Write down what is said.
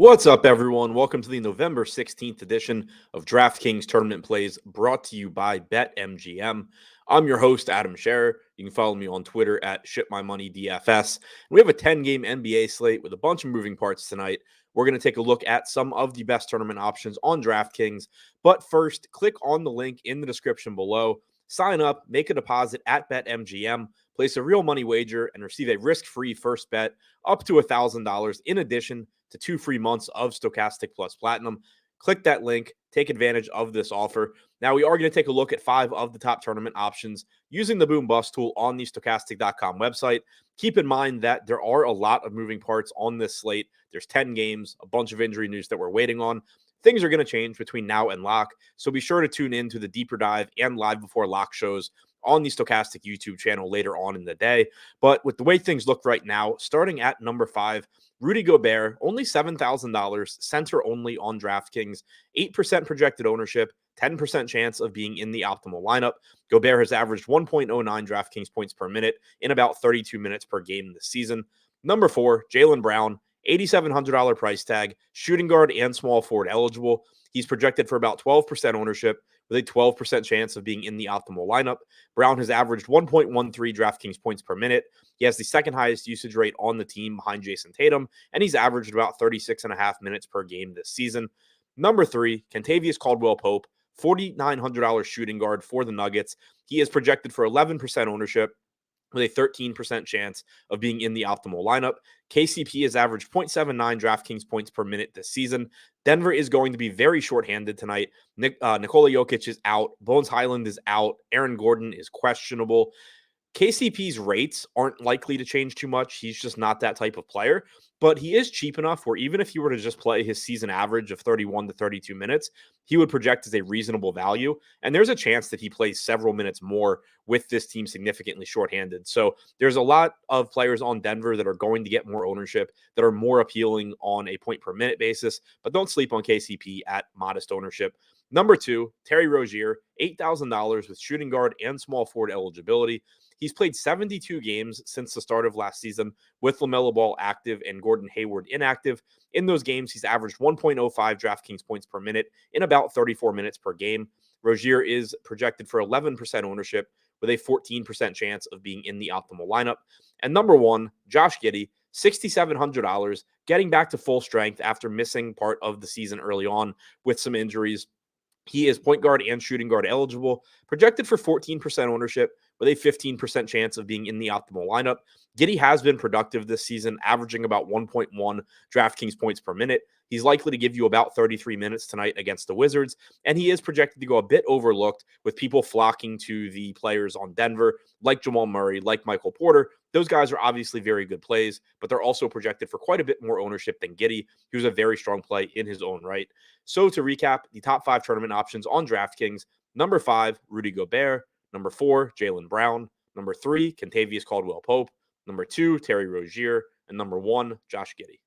What's up, everyone? Welcome to the November 16th edition of DraftKings Tournament Plays, brought to you by BetMGM. I'm your host, Adam Scherer. You can follow me on Twitter at ShipMyMoney DFS. We have a 10-game NBA slate with a bunch of moving parts tonight. We're going to take a look at some of the best tournament options on DraftKings. But first, click on the link in the description below. Sign up, make a deposit at BetMGM, place a real money wager, and receive a risk-free first bet up to $1,000 in addition to 2 free months of Stokastic Plus Platinum. Click that link, take advantage of this offer. Now, we are going to take a look at 5 of the top tournament options using the Boom Bust tool on the Stokastic.com website. Keep in mind that there are a lot of moving parts on this slate. There's 10 games, a bunch of injury news that we're waiting on. Things are going to change between now and lock, so be sure to tune in to the deeper dive and live before lock shows on the Stokastic YouTube channel later on in the day. But with the way things look right now, starting at number 5, Rudy Gobert, only $7,000, center only on DraftKings, 8% projected ownership, 10% chance of being in the optimal lineup. Gobert has averaged 1.09 DraftKings points per minute in about 32 minutes per game this season. Number 4, Jaylen Brown, $8,700 price tag, shooting guard and small forward eligible. He's projected for about 12% ownership with a 12% chance of being in the optimal lineup. Brown has averaged 1.13 DraftKings points per minute. He has the second highest usage rate on the team behind Jason Tatum, and he's averaged about 36.5 minutes per game this season. Number 3, Kentavious Caldwell-Pope, $4,900 shooting guard for the Nuggets. He is projected for 11% ownership with a 13% chance of being in the optimal lineup. KCP has averaged 0.79 DraftKings points per minute this season. Denver is going to be very shorthanded tonight. Nikola Jokic is out. Bones Highland is out. Aaron Gordon is questionable. KCP's rates aren't likely to change too much. He's just not that type of player, but he is cheap enough where even if he were to just play his season average of 31 to 32 minutes, he would project as a reasonable value. And there's a chance that he plays several minutes more with this team significantly shorthanded. So there's a lot of players on Denver that are going to get more ownership, that are more appealing on a point per minute basis, but don't sleep on KCP at modest ownership. Number 2, Terry Rozier, $8,000 with shooting guard and small forward eligibility. He's played 72 games since the start of last season with LaMelo Ball active and Gordon Hayward inactive. In those games, he's averaged 1.05 DraftKings points per minute in about 34 minutes per game. Rozier is projected for 11% ownership with a 14% chance of being in the optimal lineup. And number 1, Josh Giddey, $6,700, getting back to full strength after missing part of the season early on with some injuries. He is point guard and shooting guard eligible, projected for 14% ownership with a 15% chance of being in the optimal lineup. Giddey has been productive this season, averaging about 1.1 DraftKings points per minute. He's likely to give you about 33 minutes tonight against the Wizards, and he is projected to go a bit overlooked with people flocking to the players on Denver, like Jamal Murray, like Michael Porter. Those guys are obviously very good plays, but they're also projected for quite a bit more ownership than Giddey, who's a very strong play in his own right. So to recap, the top 5 tournament options on DraftKings: number 5, Rudy Gobert; number 4, Jaylen Brown; number 3, Kentavious Caldwell-Pope; number 2, Terry Rozier; and number 1, Josh Giddey.